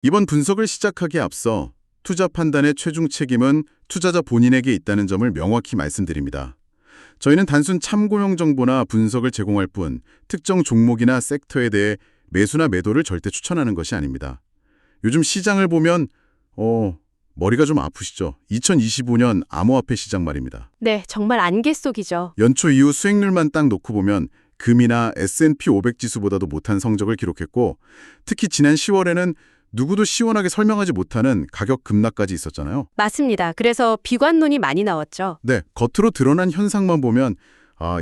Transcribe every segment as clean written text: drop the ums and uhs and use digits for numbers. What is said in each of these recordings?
이번 분석을 시작하기에 앞서 투자 판단의 최종 책임은 투자자 본인에게 있다는 점을 명확히 말씀드립니다. 저희는 단순 참고용 정보나 분석을 제공할 뿐 특정 종목이나 섹터에 대해 매수나 매도를 절대 추천하는 것이 아닙니다. 요즘 시장을 보면 머리가 좀 아프시죠? 2025년 암호화폐 시장 말입니다. 네, 정말 안개 속이죠. 연초 이후 수익률만 딱 놓고 보면 금이나 S&P 500 지수보다도 못한 성적을 기록했고 특히 지난 10월에는 누구도 시원하게 설명하지 못하는 가격 급락까지 있었잖아요. 맞습니다. 그래서 비관론이 많이 나왔죠. 네, 겉으로 드러난 현상만 보면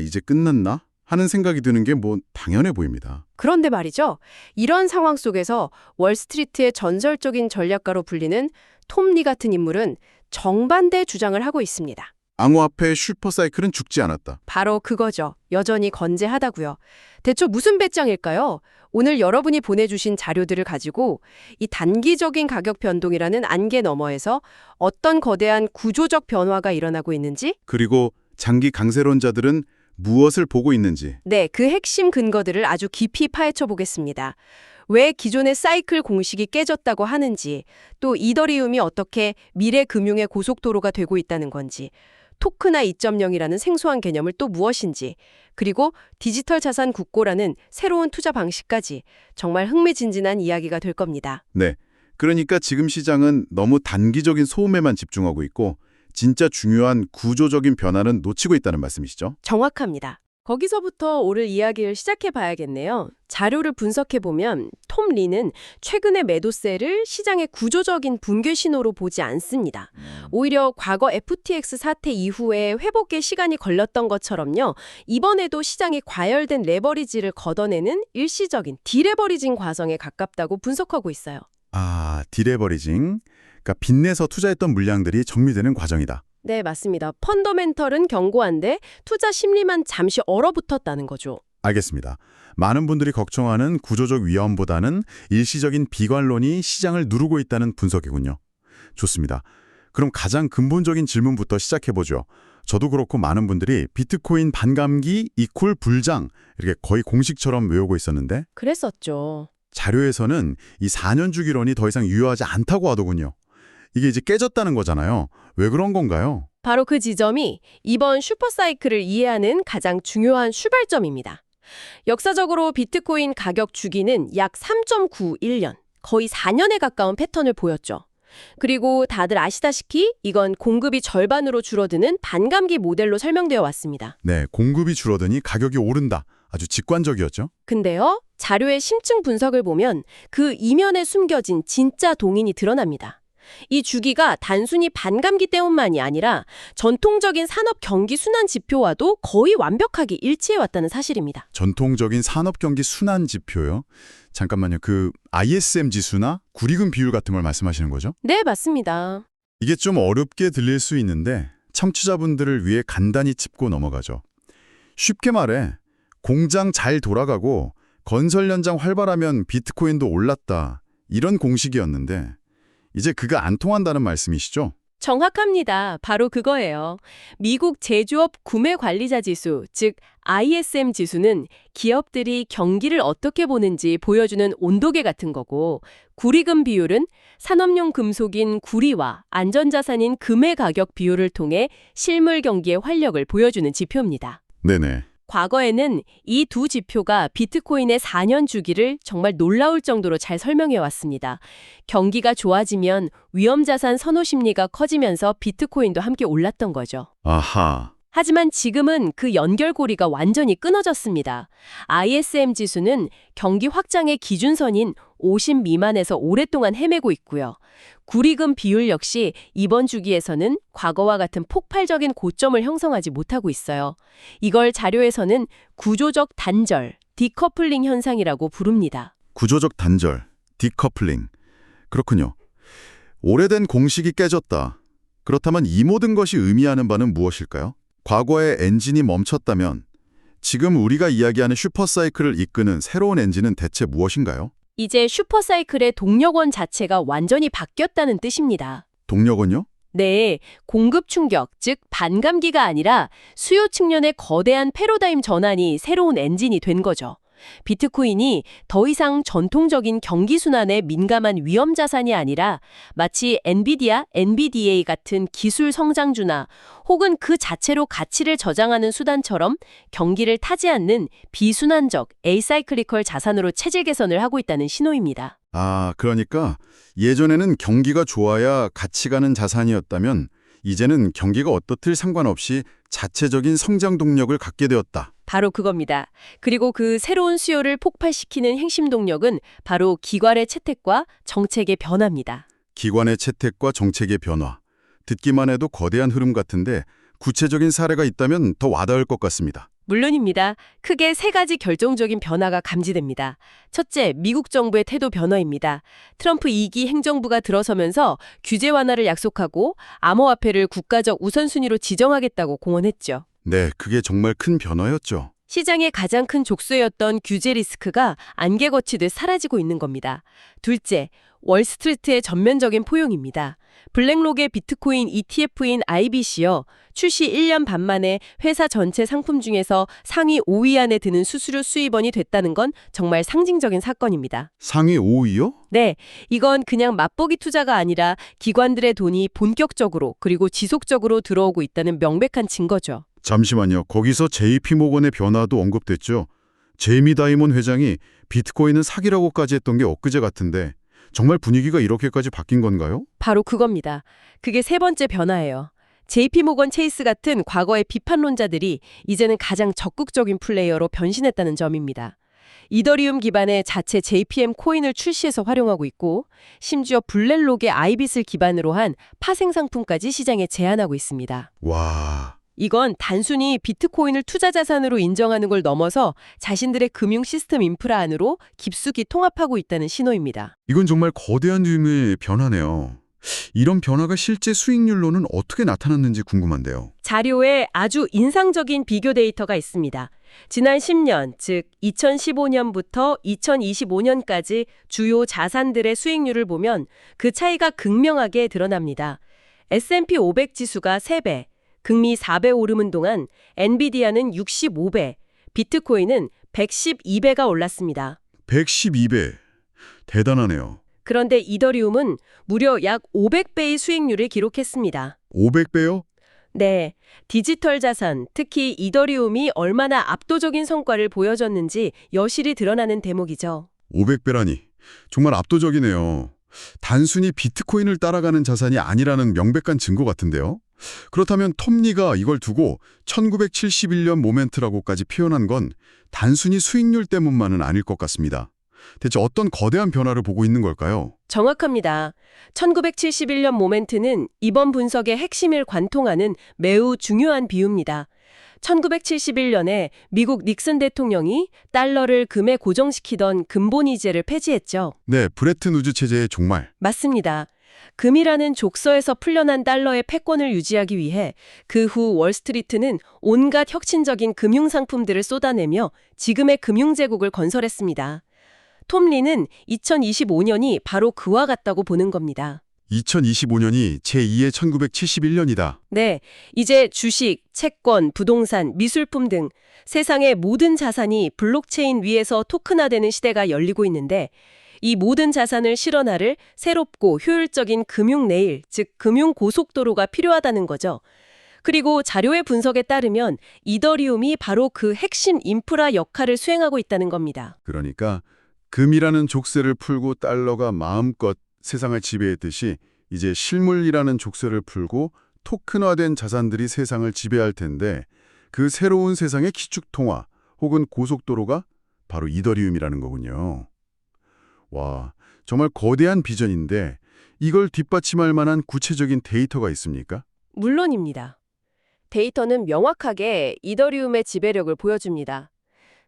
이제 끝났나? 하는 생각이 드는 게 당연해 보입니다. 그런데 말이죠. 이런 상황 속에서 월스트리트의 전설적인 전략가로 불리는 톰 리 같은 인물은 정반대 주장을 하고 있습니다. 암호화폐 슈퍼사이클은 죽지 않았다. 바로 그거죠. 여전히 건재하다고요. 대체 무슨 배짱일까요? 오늘 여러분이 보내주신 자료들을 가지고 이 단기적인 가격 변동이라는 안개 너머에서 어떤 거대한 구조적 변화가 일어나고 있는지, 그리고 장기 강세론자들은 무엇을 보고 있는지. 네, 그 핵심 근거들을 아주 깊이 파헤쳐 보겠습니다. 왜 기존의 사이클 공식이 깨졌다고 하는지, 또 이더리움이 어떻게 미래 금융의 고속도로가 되고 있다는 건지, 토크나 2.0이라는 생소한 개념을 또 무엇인지, 그리고 디지털 자산 국고라는 새로운 투자 방식까지 정말 흥미진진한 이야기가 될 겁니다. 네, 그러니까 지금 시장은 너무 단기적인 소음에만 집중하고 있고 진짜 중요한 구조적인 변화는 놓치고 있다는 말씀이시죠? 정확합니다. 거기서부터 오늘 이야기를 시작해 봐야겠네요. 자료를 분석해 보면 톰 리는 최근의 매도세를 시장의 구조적인 붕괴 신호로 보지 않습니다. 오히려 과거 FTX 사태 이후에 회복에 시간이 걸렸던 것처럼요. 이번에도 시장이 과열된 레버리지를 걷어내는 일시적인 디레버리징 과정에 가깝다고 분석하고 있어요. 디레버리징. 그러니까 빚내서 투자했던 물량들이 정리되는 과정이다. 네, 맞습니다. 펀더멘털은 견고한데 투자 심리만 잠시 얼어붙었다는 거죠. 알겠습니다. 많은 분들이 걱정하는 구조적 위험보다는 일시적인 비관론이 시장을 누르고 있다는 분석이군요. 좋습니다. 그럼 가장 근본적인 질문부터 시작해보죠. 저도 그렇고 많은 분들이 비트코인 반감기 이퀄 불장 이렇게 거의 공식처럼 외우고 있었는데 그랬었죠. 자료에서는 이 4년 주기론이 더 이상 유효하지 않다고 하더군요. 이게 이제 깨졌다는 거잖아요. 왜 그런 건가요? 바로 그 지점이 이번 슈퍼사이클을 이해하는 가장 중요한 출발점입니다. 역사적으로 비트코인 가격 주기는 약 3.91년, 거의 4년에 가까운 패턴을 보였죠. 그리고 다들 아시다시피 이건 공급이 절반으로 줄어드는 반감기 모델로 설명되어 왔습니다. 네, 공급이 줄어드니 가격이 오른다. 아주 직관적이었죠. 근데요, 자료의 심층 분석을 보면 그 이면에 숨겨진 진짜 동인이 드러납니다. 이 주기가 단순히 반감기 때문만이 아니라 전통적인 산업 경기 순환 지표와도 거의 완벽하게 일치해왔다는 사실입니다. 전통적인 산업 경기 순환 지표요? 잠깐만요. 그 ISM 지수나 구리금 비율 같은 걸 말씀하시는 거죠? 네, 맞습니다. 이게 좀 어렵게 들릴 수 있는데 청취자분들을 위해 간단히 짚고 넘어가죠. 쉽게 말해 공장 잘 돌아가고 건설 현장 활발하면 비트코인도 올랐다. 이런 공식이었는데 이제 그거 안 통한다는 말씀이시죠? 정확합니다. 바로 그거예요. 미국 제조업 구매 관리자 지수, 즉 ISM 지수는 기업들이 경기를 어떻게 보는지 보여주는 온도계 같은 거고, 구리금 비율은 산업용 금속인 구리와 안전자산인 금의 가격 비율을 통해 실물 경기의 활력을 보여주는 지표입니다. 네네. 과거에는 이 두 지표가 비트코인의 4년 주기를 정말 놀라울 정도로 잘 설명해 왔습니다. 경기가 좋아지면 위험자산 선호 심리가 커지면서 비트코인도 함께 올랐던 거죠. 아하. 하지만 지금은 그 연결고리가 완전히 끊어졌습니다. ISM 지수는 경기 확장의 기준선인 50 미만에서 오랫동안 헤매고 있고요. 구리금 비율 역시 이번 주기에서는 과거와 같은 폭발적인 고점을 형성하지 못하고 있어요. 이걸 자료에서는 구조적 단절, 디커플링 현상이라고 부릅니다. 구조적 단절, 디커플링. 그렇군요. 오래된 공식이 깨졌다. 그렇다면 이 모든 것이 의미하는 바는 무엇일까요? 과거의 엔진이 멈췄다면 지금 우리가 이야기하는 슈퍼사이클을 이끄는 새로운 엔진은 대체 무엇인가요? 이제 슈퍼사이클의 동력원 자체가 완전히 바뀌었다는 뜻입니다. 동력은요? 네, 공급 충격, 즉 반감기가 아니라 수요 측면의 거대한 패러다임 전환이 새로운 엔진이 된 거죠. 비트코인이 더 이상 전통적인 경기 순환에 민감한 위험 자산이 아니라 마치 엔비디아, NVDA 같은 기술 성장주나 혹은 그 자체로 가치를 저장하는 수단처럼 경기를 타지 않는 비순환적 에이사이클리컬 자산으로 체질 개선을 하고 있다는 신호입니다. 아, 그러니까 예전에는 경기가 좋아야 가치 가는 자산이었다면 이제는 경기가 어떻든 상관없이 자체적인 성장 동력을 갖게 되었다. 바로 그겁니다. 그리고 그 새로운 수요를 폭발시키는 핵심 동력은 바로 기관의 채택과 정책의 변화입니다. 기관의 채택과 정책의 변화. 듣기만 해도 거대한 흐름 같은데 구체적인 사례가 있다면 더 와닿을 것 같습니다. 물론입니다. 크게 세 가지 결정적인 변화가 감지됩니다. 첫째, 미국 정부의 태도 변화입니다. 트럼프 2기 행정부가 들어서면서 규제 완화를 약속하고 암호화폐를 국가적 우선순위로 지정하겠다고 공언했죠. 네, 그게 정말 큰 변화였죠. 시장의 가장 큰 족쇄였던 규제 리스크가 안개 거치듯 사라지고 있는 겁니다. 둘째, 월스트리트의 전면적인 포용입니다. 블랙록의 비트코인 ETF인 IBC요. 출시 1년 반 만에 회사 전체 상품 중에서 상위 5위 안에 드는 수수료 수입원이 됐다는 건 정말 상징적인 사건입니다. 상위 5위요? 네, 이건 그냥 맛보기 투자가 아니라 기관들의 돈이 본격적으로 그리고 지속적으로 들어오고 있다는 명백한 증거죠. 잠시만요. 거기서 JP모건의 변화도 언급됐죠. 제이미 다이몬 회장이 비트코인은 사기라고까지 했던 게 엊그제 같은데 정말 분위기가 이렇게까지 바뀐 건가요? 바로 그겁니다. 그게 세 번째 변화예요. JP모건 체이스 같은 과거의 비판론자들이 이제는 가장 적극적인 플레이어로 변신했다는 점입니다. 이더리움 기반의 자체 JPM 코인을 출시해서 활용하고 있고 심지어 블랙록의 아이빗을 기반으로 한 파생 상품까지 시장에 제안하고 있습니다. 와, 이건 단순히 비트코인을 투자 자산으로 인정하는 걸 넘어서 자신들의 금융 시스템 인프라 안으로 깊숙이 통합하고 있다는 신호입니다. 이건 정말 거대한 규모의 변화네요. 이런 변화가 실제 수익률로는 어떻게 나타났는지 궁금한데요. 자료에 아주 인상적인 비교 데이터가 있습니다. 지난 10년, 즉 2015년부터 2025년까지 주요 자산들의 수익률을 보면 그 차이가 극명하게 드러납니다. S&P 500 지수가 3배, 금리 4배 오르는 동안 엔비디아는 65배, 비트코인은 112배가 올랐습니다. 112배. 대단하네요. 그런데 이더리움은 무려 약 500배의 수익률을 기록했습니다. 500배요? 네, 디지털 자산, 특히 이더리움이 얼마나 압도적인 성과를 보여줬는지 여실히 드러나는 대목이죠. 500배라니. 정말 압도적이네요. 단순히 비트코인을 따라가는 자산이 아니라는 명백한 증거 같은데요. 그렇다면 톱니가 이걸 두고 1971년 모멘트라고까지 표현한 건 단순히 수익률 때문만은 아닐 것 같습니다. 대체 어떤 거대한 변화를 보고 있는 걸까요? 정확합니다. 1971년 모멘트는 이번 분석의 핵심을 관통하는 매우 중요한 비유입니다. 1971년에 미국 닉슨 대통령이 달러를 금에 고정시키던 금본위제를 폐지했죠. 네, 브레튼 우즈 체제의 종말. 맞습니다. 금이라는 족서에서 풀려난 달러의 패권을 유지하기 위해 그 후 월스트리트는 온갖 혁신적인 금융상품들을 쏟아내며 지금의 금융제국을 건설했습니다. 톰 리는 2025년이 바로 그와 같다고 보는 겁니다. 2025년이 제2의 1971년이다. 네, 이제 주식, 채권, 부동산, 미술품 등 세상의 모든 자산이 블록체인 위에서 토큰화되는 시대가 열리고 있는데 이 모든 자산을 실현할 새롭고 효율적인 금융 레일, 즉 금융 고속도로가 필요하다는 거죠. 그리고 자료의 분석에 따르면 이더리움이 바로 그 핵심 인프라 역할을 수행하고 있다는 겁니다. 그러니까 금이라는 족쇄를 풀고 달러가 마음껏 세상을 지배했듯이 이제 실물이라는 족쇄를 풀고 토큰화된 자산들이 세상을 지배할 텐데 그 새로운 세상의 기축통화 혹은 고속도로가 바로 이더리움이라는 거군요. 와, 정말 거대한 비전인데 이걸 뒷받침할 만한 구체적인 데이터가 있습니까? 물론입니다. 데이터는 명확하게 이더리움의 지배력을 보여줍니다.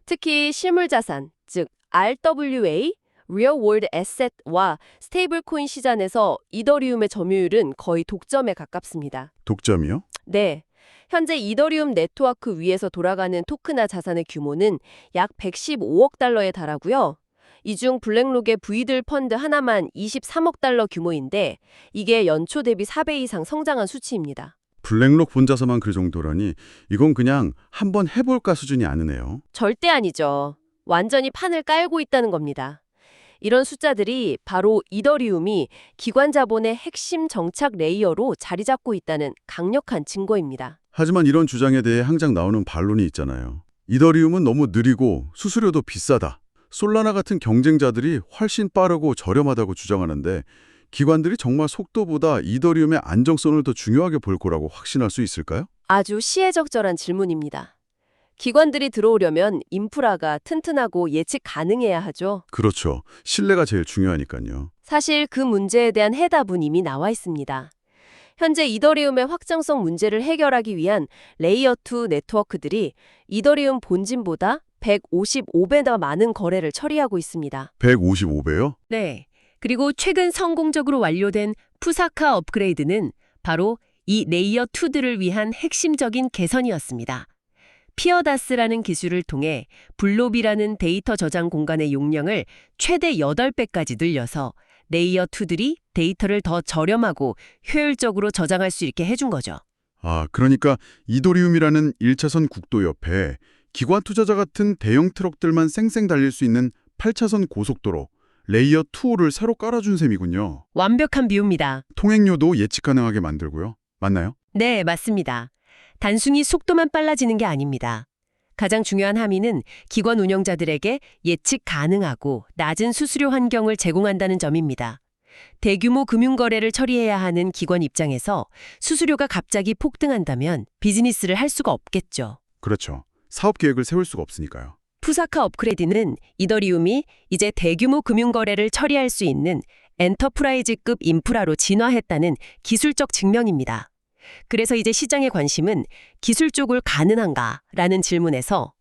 특히 실물자산, 즉 RWA, Real World Asset와 스테이블 코인 시장에서 이더리움의 점유율은 거의 독점에 가깝습니다. 독점이요? 네, 현재 이더리움 네트워크 위에서 돌아가는 토큰화 자산의 규모는 약 115억 달러에 달하고요. 이 중 블랙록의 V들 펀드 하나만 23억 달러 규모인데 이게 연초 대비 4배 이상 성장한 수치입니다. 블랙록 혼자서만 그 정도라니 이건 그냥 한번 해볼까 수준이 아니네요. 절대 아니죠. 완전히 판을 깔고 있다는 겁니다. 이런 숫자들이 바로 이더리움이 기관 자본의 핵심 정착 레이어로 자리 잡고 있다는 강력한 증거입니다. 하지만 이런 주장에 대해 항상 나오는 반론이 있잖아요. 이더리움은 너무 느리고 수수료도 비싸다. 솔라나 같은 경쟁자들이 훨씬 빠르고 저렴하다고 주장하는데 기관들이 정말 속도보다 이더리움의 안정성을 더 중요하게 볼 거라고 확신할 수 있을까요? 아주 시의적절한 질문입니다. 기관들이 들어오려면 인프라가 튼튼하고 예측 가능해야 하죠. 그렇죠. 신뢰가 제일 중요하니까요. 사실 그 문제에 대한 해답은 이미 나와 있습니다. 현재 이더리움의 확장성 문제를 해결하기 위한 레이어 2 네트워크들이 이더리움 본진보다 155배나 많은 거래를 처리하고 있습니다. 155배요? 네. 그리고 최근 성공적으로 완료된 푸사카 업그레이드는 바로 이 레이어 2들을 위한 핵심적인 개선이었습니다. 피어다스라는 기술을 통해 블롭이라는 데이터 저장 공간의 용량을 최대 8배까지 늘려서 레이어 2들이 데이터를 더 저렴하고 효율적으로 저장할 수 있게 해준 거죠. 아, 그러니까 이더리움이라는 1차선 국도 옆에 기관 투자자 같은 대형 트럭들만 쌩쌩 달릴 수 있는 8차선 고속도로 레이어 2를 새로 깔아준 셈이군요. 완벽한 비유입니다. 통행료도 예측 가능하게 만들고요. 맞나요? 네, 맞습니다. 단순히 속도만 빨라지는 게 아닙니다. 가장 중요한 함의는 기관 운영자들에게 예측 가능하고 낮은 수수료 환경을 제공한다는 점입니다. 대규모 금융거래를 처리해야 하는 기관 입장에서 수수료가 갑자기 폭등한다면 비즈니스를 할 수가 없겠죠. 그렇죠. 사업 계획을 세울 수가 없으니까요. 푸사카 업그레이드는 이더리움이 이제 대규모 금융거래를 처리할 수 있는 엔터프라이즈급 인프라로 진화했다는 기술적 증명입니다. 그래서 이제 시장의 관심은 기술 쪽을 가능한가라는 질문에서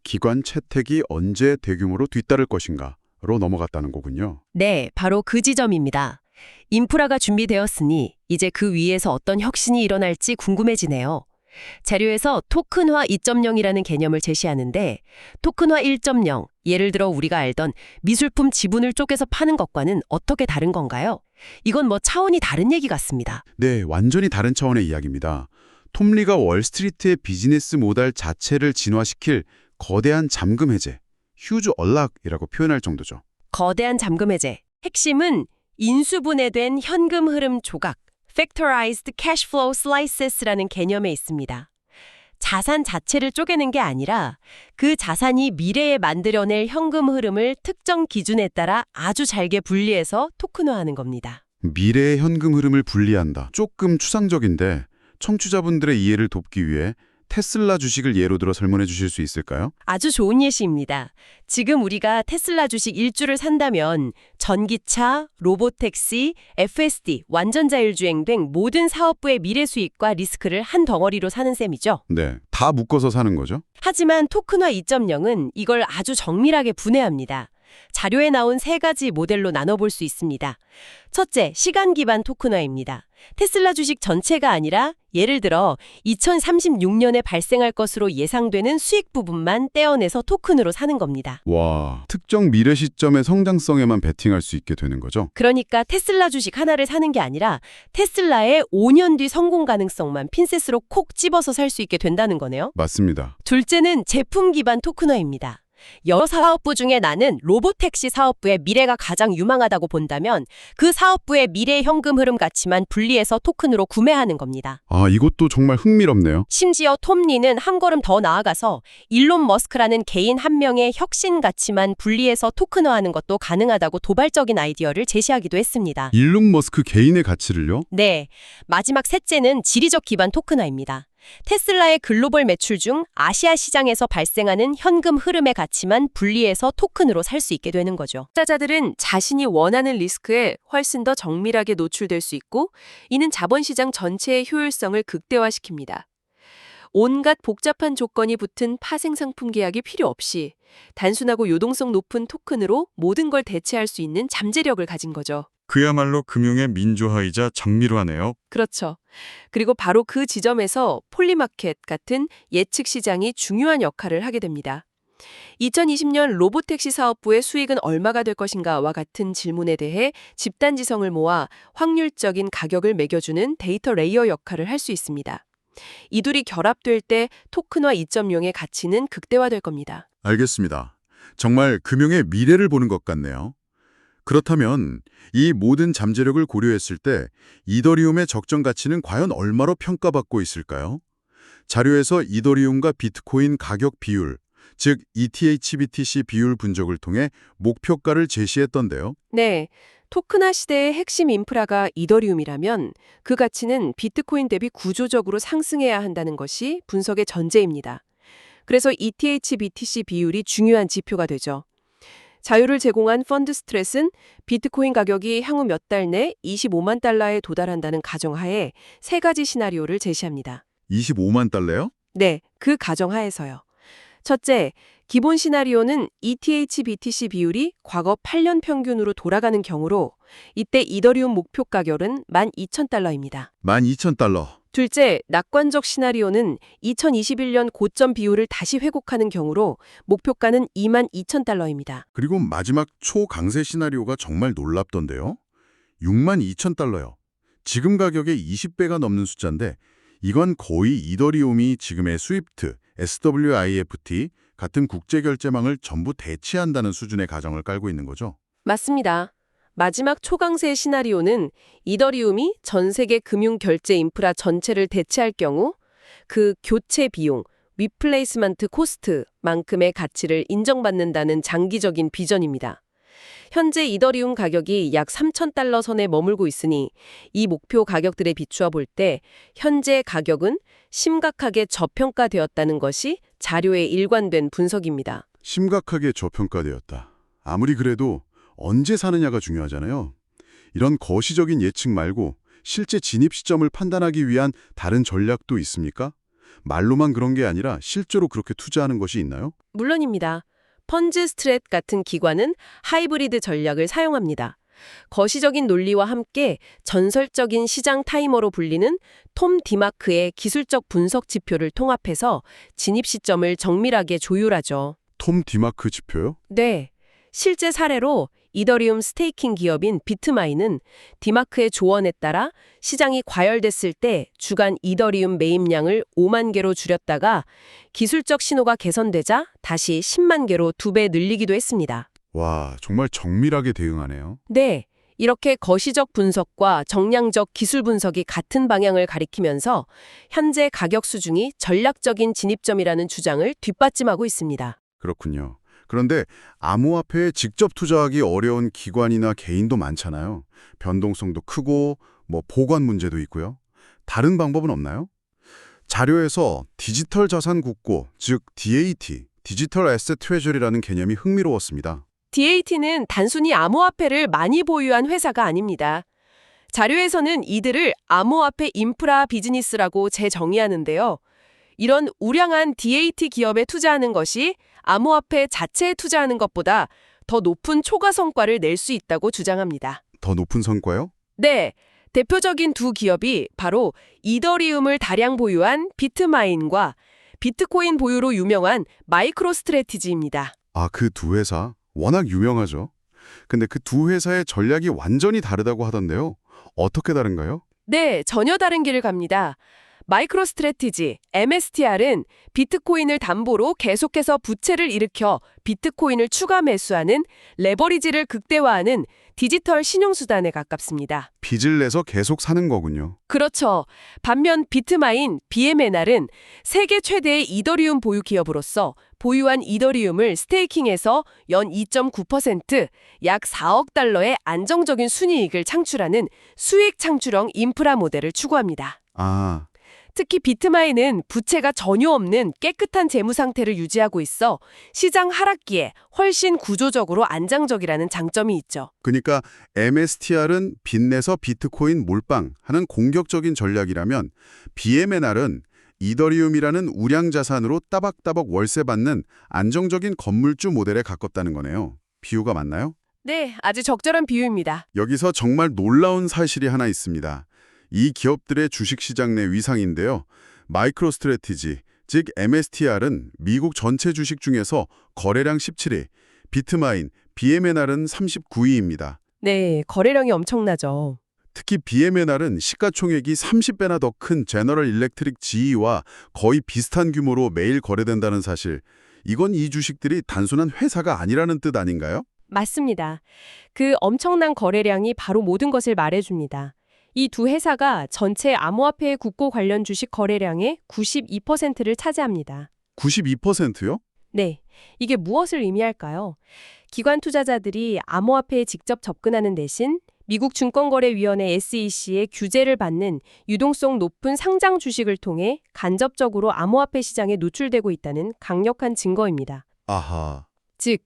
기관 채택이 언제 대규모로 뒤따를 것인가로 넘어갔다는 거군요. 네, 바로 그 지점입니다. 인프라가 준비되었으니 이제 그 위에서 어떤 혁신이 일어날지 궁금해지네요. 자료에서 토큰화 2.0이라는 개념을 제시하는데 토큰화 1.0, 예를 들어 우리가 알던 미술품 지분을 쪼개서 파는 것과는 어떻게 다른 건가요? 이건 뭐 차원이 다른 얘기 같습니다. 네, 완전히 다른 차원의 이야기입니다. 톰 리가 월스트리트의 비즈니스 모델 자체를 진화시킬 거대한 잠금 해제, 휴즈 얼락이라고 표현할 정도죠. 거대한 잠금 해제. 핵심은 인수분해된 현금 흐름 조각, Factorized Cash Flow Slices라는 개념에 있습니다. 자산 자체를 쪼개는 게 아니라 그 자산이 미래에 만들어낼 현금 흐름을 특정 기준에 따라 아주 잘게 분리해서 토큰화하는 겁니다. 미래의 현금 흐름을 분리한다. 조금 추상적인데 청취자분들의 이해를 돕기 위해 테슬라 주식을 예로 들어 설명해 주실 수 있을까요? 아주 좋은 예시입니다. 지금 우리가 테슬라 주식 1주를 산다면 전기차, 로보택시, FSD, 완전자율주행 등 모든 사업부의 미래 수익과 리스크를 한 덩어리로 사는 셈이죠. 네, 다 묶어서 사는 거죠. 하지만 토큰화 2.0은 이걸 아주 정밀하게 분해합니다. 자료에 나온 3가지 모델로 나눠볼 수 있습니다. 첫째, 시간 기반 토큰화입니다. 테슬라 주식 전체가 아니라 예를 들어 2036년에 발생할 것으로 예상되는 수익 부분만 떼어내서 토큰으로 사는 겁니다. 와, 특정 미래 시점의 성장성에만 베팅할 수 있게 되는 거죠? 그러니까 테슬라 주식 하나를 사는 게 아니라 테슬라의 5년 뒤 성공 가능성만 핀셋으로 콕 집어서 살 수 있게 된다는 거네요. 맞습니다. 둘째는 제품 기반 토큰화입니다. 여러 사업부 중에 나는 로보택시 사업부의 미래가 가장 유망하다고 본다면 그 사업부의 미래 현금 흐름 가치만 분리해서 토큰으로 구매하는 겁니다. 아, 이것도 정말 흥미롭네요. 심지어 톰 리는 한 걸음 더 나아가서 일론 머스크라는 개인 한 명의 혁신 가치만 분리해서 토큰화하는 것도 가능하다고 도발적인 아이디어를 제시하기도 했습니다. 일론 머스크 개인의 가치를요? 네, 마지막 셋째는 지리적 기반 토큰화입니다. 테슬라의 글로벌 매출 중 아시아 시장에서 발생하는 현금 흐름의 가치만 분리해서 토큰으로 살 수 있게 되는 거죠. 투자자들은 자신이 원하는 리스크에 훨씬 더 정밀하게 노출될 수 있고 이는 자본시장 전체의 효율성을 극대화시킵니다. 온갖 복잡한 조건이 붙은 파생상품 계약이 필요 없이 단순하고 요동성 높은 토큰으로 모든 걸 대체할 수 있는 잠재력을 가진 거죠. 그야말로 금융의 민주화이자 정밀화네요. 그렇죠. 그리고 바로 그 지점에서 폴리마켓 같은 예측 시장이 중요한 역할을 하게 됩니다. 2020년 로보택시 사업부의 수익은 얼마가 될 것인가와 같은 질문에 대해 집단지성을 모아 확률적인 가격을 매겨주는 데이터 레이어 역할을 할 수 있습니다. 이 둘이 결합될 때 토큰화 2.0의 가치는 극대화될 겁니다. 알겠습니다. 정말 금융의 미래를 보는 것 같네요. 그렇다면 이 모든 잠재력을 고려했을 때 이더리움의 적정 가치는 과연 얼마로 평가받고 있을까요? 자료에서 이더리움과 비트코인 가격 비율, 즉 ETH-BTC 비율 분석을 통해 목표가를 제시했던데요. 네, 토큰화 시대의 핵심 인프라가 이더리움이라면 그 가치는 비트코인 대비 구조적으로 상승해야 한다는 것이 분석의 전제입니다. 그래서 ETH-BTC 비율이 중요한 지표가 되죠. 자유를 제공한 펀드 스트랫은 비트코인 가격이 향후 몇 달 내 25만 달러에 도달한다는 가정하에 세 가지 시나리오를 제시합니다. 25만 달러요? 네, 그 가정하에서요. 첫째, 기본 시나리오는 ETH-BTC 비율이 과거 8년 평균으로 돌아가는 경우로 이때 이더리움 목표 가격은 12,000달러입니다. 12,000달러. 둘째, 낙관적 시나리오는 2021년 고점 비율을 다시 회복하는 경우로 목표가는 22,000달러입니다. 그리고 마지막 초강세 시나리오가 정말 놀랍던데요. 62,000달러요. 지금 가격의 20배가 넘는 숫자인데 이건 거의 이더리움이 지금의 스위프트, SWIFT 같은 국제결제망을 전부 대체한다는 수준의 가정을 깔고 있는 거죠. 맞습니다. 마지막 초강세 시나리오는 이더리움이 전 세계 금융 결제 인프라 전체를 대체할 경우 그 교체 비용, 리플레이스먼트 코스트만큼의 가치를 인정받는다는 장기적인 비전입니다. 현재 이더리움 가격이 약 3,000달러 선에 머물고 있으니 이 목표 가격들에 비추어 볼 때 현재 가격은 심각하게 저평가되었다는 것이 자료의 일관된 분석입니다. 심각하게 저평가되었다. 아무리 그래도 언제 사느냐가 중요하잖아요. 이런 거시적인 예측 말고 실제 진입 시점을 판단하기 위한 다른 전략도 있습니까? 말로만 그런 게 아니라 실제로 그렇게 투자하는 것이 있나요? 물론입니다. 펀즈 스트랫 같은 기관은 하이브리드 전략을 사용합니다. 거시적인 논리와 함께 전설적인 시장 타이머로 불리는 톰 디마크의 기술적 분석 지표를 통합해서 진입 시점을 정밀하게 조율하죠. 톰 디마크 지표요? 네. 실제 사례로 이더리움 스테이킹 기업인 비트마인은 디마크의 조언에 따라 시장이 과열됐을 때 주간 이더리움 매입량을 5만 개로 줄였다가 기술적 신호가 개선되자 다시 10만 개로 2배 늘리기도 했습니다. 와, 정말 정밀하게 대응하네요. 네, 이렇게 거시적 분석과 정량적 기술 분석이 같은 방향을 가리키면서 현재 가격 수준이 전략적인 진입점이라는 주장을 뒷받침하고 있습니다. 그렇군요. 그런데 암호화폐에 직접 투자하기 어려운 기관이나 개인도 많잖아요. 변동성도 크고 보관 문제도 있고요. 다른 방법은 없나요? 자료에서 디지털 자산 국고, 즉 DAT, 디지털 애셋 트레저리라는 개념이 흥미로웠습니다. DAT는 단순히 암호화폐를 많이 보유한 회사가 아닙니다. 자료에서는 이들을 암호화폐 인프라 비즈니스라고 재정의하는데요. 이런 우량한 DAT 기업에 투자하는 것이 암호화폐 자체에 투자하는 것보다 더 높은 초과 성과를 낼 수 있다고 주장합니다. 더 높은 성과요? 네, 대표적인 두 기업이 바로 이더리움을 다량 보유한 비트마인과 비트코인 보유로 유명한 마이크로스트래티지입니다. 아, 그 두 회사? 워낙 유명하죠. 근데 그 두 회사의 전략이 완전히 다르다고 하던데요. 어떻게 다른가요? 네, 전혀 다른 길을 갑니다. 마이크로스트래티지, MSTR은 비트코인을 담보로 계속해서 부채를 일으켜 비트코인을 추가 매수하는 레버리지를 극대화하는 디지털 신용수단에 가깝습니다. 빚을 내서 계속 사는 거군요. 그렇죠. 반면 비트마인, BMNR은 세계 최대의 이더리움 보유 기업으로서 보유한 이더리움을 스테이킹해서 연 2.9%, 약 4억 달러의 안정적인 순이익을 창출하는 수익 창출형 인프라 모델을 추구합니다. 아, 특히 비트마인은 부채가 전혀 없는 깨끗한 재무 상태를 유지하고 있어 시장 하락기에 훨씬 구조적으로 안정적이라는 장점이 있죠. 그러니까 MSTR은 빚내서 비트코인 몰빵 하는 공격적인 전략이라면 BMNR은 이더리움이라는 우량 자산으로 따박따박 월세 받는 안정적인 건물주 모델에 가깝다는 거네요. 비유가 맞나요? 네, 아주 적절한 비유입니다. 여기서 정말 놀라운 사실이 하나 있습니다. 이 기업들의 주식시장 내 위상인데요. 마이크로스트래티지, 즉 MSTR은 미국 전체 주식 중에서 거래량 17위, 비트마인, BMNR은 39위입니다. 네, 거래량이 엄청나죠. 특히 BMNR은 시가총액이 30배나 더 큰 제너럴 일렉트릭 GE와 거의 비슷한 규모로 매일 거래된다는 사실, 이건 이 주식들이 단순한 회사가 아니라는 뜻 아닌가요? 맞습니다. 그 엄청난 거래량이 바로 모든 것을 말해줍니다. 이 두 회사가 전체 암호화폐 국고 관련 주식 거래량의 92%를 차지합니다. 92%요? 네, 이게 무엇을 의미할까요? 기관 투자자들이 암호화폐에 직접 접근하는 대신 미국 증권거래위원회 SEC의 규제를 받는 유동성 높은 상장 주식을 통해 간접적으로 암호화폐 시장에 노출되고 있다는 강력한 증거입니다. 아하. 즉,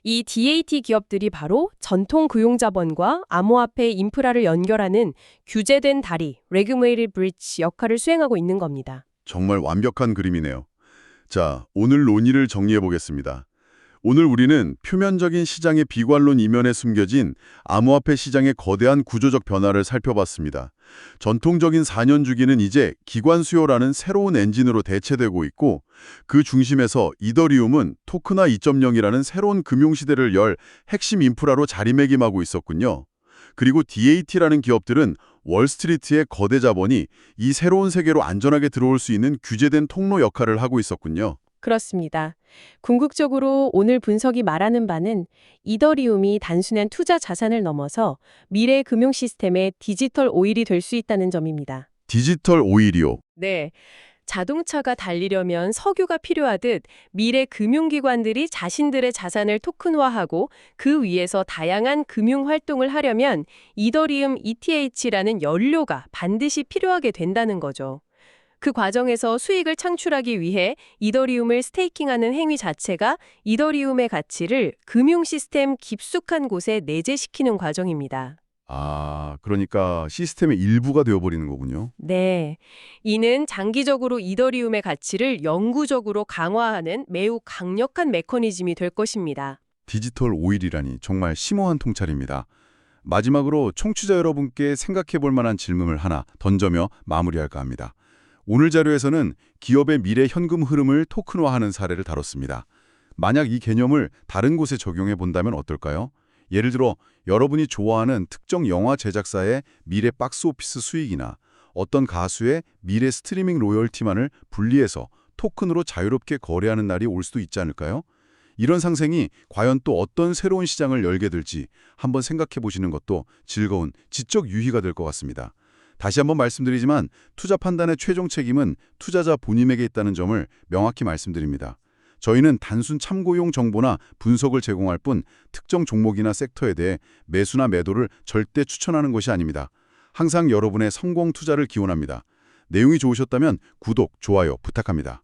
이 DAT 기업들이 바로 전통 금융자본과 암호화폐 인프라를 연결하는 규제된 다리, Regulated Bridge 역할을 수행하고 있는 겁니다. 정말 완벽한 그림이네요. 자, 오늘 논의를 정리해 보겠습니다. 오늘 우리는 표면적인 시장의 비관론 이면에 숨겨진 암호화폐 시장의 거대한 구조적 변화를 살펴봤습니다. 전통적인 4년 주기는 이제 기관 수요라는 새로운 엔진으로 대체되고 있고, 그 중심에서 이더리움은 토크나 2.0이라는 새로운 금융시대를 열 핵심 인프라로 자리매김하고 있었군요. 그리고 DAT라는 기업들은 월스트리트의 거대 자본이 이 새로운 세계로 안전하게 들어올 수 있는 규제된 통로 역할을 하고 있었군요. 그렇습니다. 궁극적으로 오늘 분석이 말하는 바는 이더리움이 단순한 투자 자산을 넘어서 미래 금융 시스템의 디지털 오일이 될 수 있다는 점입니다. 디지털 오일이요. 네. 자동차가 달리려면 석유가 필요하듯 미래 금융기관들이 자신들의 자산을 토큰화하고 그 위에서 다양한 금융 활동을 하려면 이더리움 ETH라는 연료가 반드시 필요하게 된다는 거죠. 그 과정에서 수익을 창출하기 위해 이더리움을 스테이킹하는 행위 자체가 이더리움의 가치를 금융 시스템 깊숙한 곳에 내재시키는 과정입니다. 아, 그러니까 시스템의 일부가 되어버리는 거군요. 네. 이는 장기적으로 이더리움의 가치를 영구적으로 강화하는 매우 강력한 메커니즘이 될 것입니다. 디지털 오일이라니 정말 심오한 통찰입니다. 마지막으로 청취자 여러분께 생각해 볼 만한 질문을 하나 던져며 마무리할까 합니다. 오늘 자료에서는 기업의 미래 현금 흐름을 토큰화하는 사례를 다뤘습니다. 만약 이 개념을 다른 곳에 적용해 본다면 어떨까요? 예를 들어 여러분이 좋아하는 특정 영화 제작사의 미래 박스오피스 수익이나 어떤 가수의 미래 스트리밍 로열티만을 분리해서 토큰으로 자유롭게 거래하는 날이 올 수도 있지 않을까요? 이런 상생이 과연 또 어떤 새로운 시장을 열게 될지 한번 생각해 보시는 것도 즐거운 지적 유희가 될 것 같습니다. 다시 한번 말씀드리지만 투자 판단의 최종 책임은 투자자 본인에게 있다는 점을 명확히 말씀드립니다. 저희는 단순 참고용 정보나 분석을 제공할 뿐 특정 종목이나 섹터에 대해 매수나 매도를 절대 추천하는 것이 아닙니다. 항상 여러분의 성공 투자를 기원합니다. 내용이 좋으셨다면 구독, 좋아요 부탁합니다.